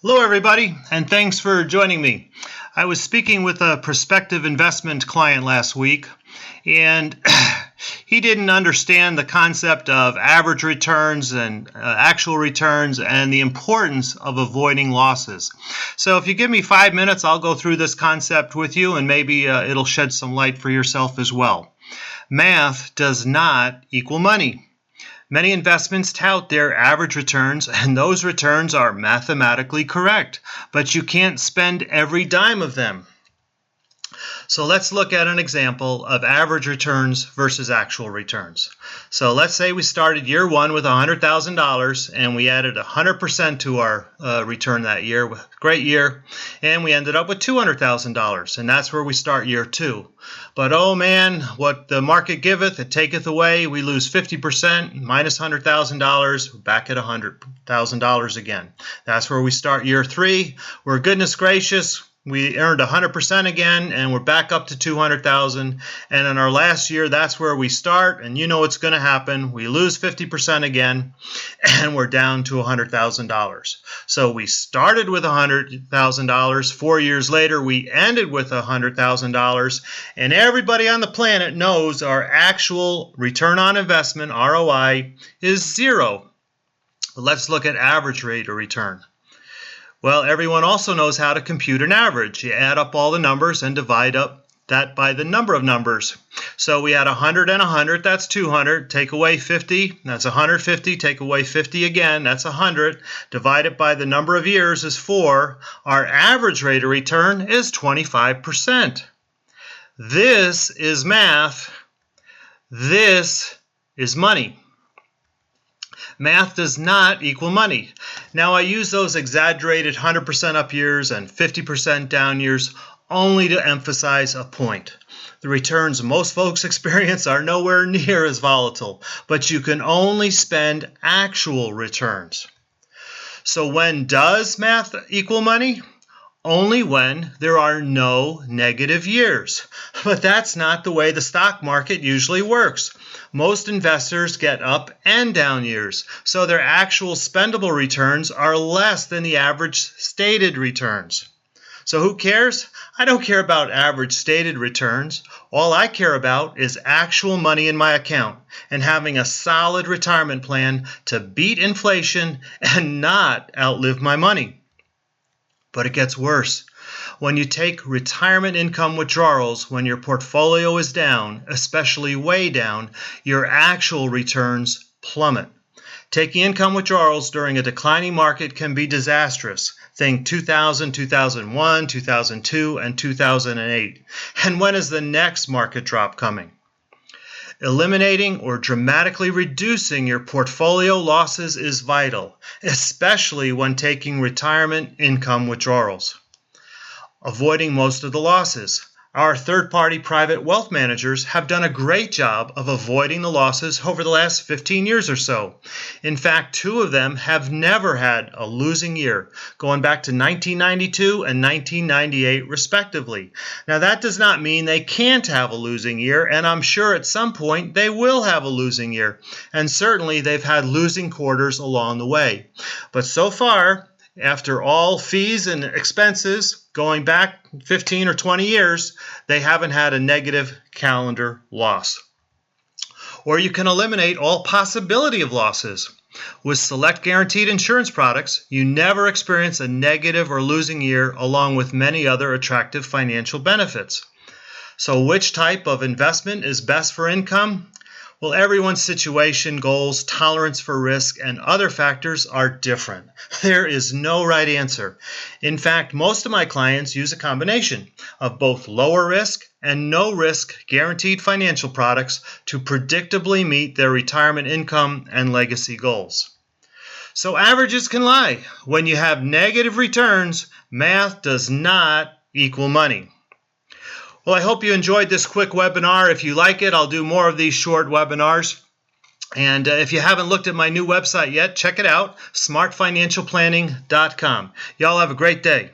Hello, everybody, and thanks for joining me. I was speaking with a prospective investment client last week, and he didn't understand the concept of average returns and actual returns and the importance of avoiding losses. So if you give me 5 minutes, I'll go through this concept with you, and maybe it'll shed some light for yourself as well. Math does not equal money. Many investments tout their average returns, and those returns are mathematically correct, but you can't spend every dime of them. So let's look at an example of average returns versus actual returns. So let's say we started year one with $100,000 and we added 100% to our return that year. Great year. And we ended up with $200,000, and that's where we start year two. But oh man, what the market giveth, it taketh away. We lose 50%, minus $100,000, back at $100,000 again. That's where we start year three. We're goodness gracious. We earned 100% again, and we're back up to 200,000. And in our last year, that's where we start, and you know what's going to happen. We lose 50% again, and we're down to $100,000. So we started with $100,000. 4 years later, we ended with $100,000, and everybody on the planet knows our actual return on investment, ROI, is zero. Let's look at average rate of return. Well, everyone also knows how to compute an average. You add up all the numbers and divide up that by the number of numbers. So we had 100 and 100, that's 200. Take away 50, that's 150. Take away 50 again, that's 100. Divide it by the number of years is 4. Our average rate of return is 25%. This is math. This is money. Math does not equal money. Now, I use those exaggerated 100% up years and 50% down years only to emphasize a point. The returns most folks experience are nowhere near as volatile, but you can only spend actual returns. So when does math equal money? Only when there are no negative years. But that's not the way the stock market usually works. Most investors get up and down years, so their actual spendable returns are less than the average stated returns. So who cares? I don't care about average stated returns. All I care about is actual money in my account and having a solid retirement plan to beat inflation and not outlive my money. But it gets worse. When you take retirement income withdrawals when your portfolio is down, especially way down, your actual returns plummet. Taking income withdrawals during a declining market can be disastrous. Think 2000, 2001, 2002, and 2008. And when is the next market drop coming? Eliminating or dramatically reducing your portfolio losses is vital, especially when taking retirement income withdrawals. Avoiding most of the losses. Our third-party private wealth managers have done a great job of avoiding the losses over the last 15 years or so. In fact, 2 of them have never had a losing year, going back to 1992 and 1998 respectively. Now, that does not mean they can't have a losing year, and I'm sure at some point they will have a losing year. And certainly they've had losing quarters along the way. But so far, after all fees and expenses, going back 15 or 20 years, they haven't had a negative calendar loss. Or you can eliminate all possibility of losses. With select guaranteed insurance products, you never experience a negative or losing year along with many other attractive financial benefits. So which type of investment is best for income? Well, everyone's situation, goals, tolerance for risk, and other factors are different. There is no right answer. In fact, most of my clients use a combination of both lower risk and no risk guaranteed financial products to predictably meet their retirement income and legacy goals. So averages can lie. When you have negative returns, math does not equal money. Well, I hope you enjoyed this quick webinar. If you like it, I'll do more of these short webinars. And if you haven't looked at my new website yet, check it out, smartfinancialplanning.com. Y'all have a great day.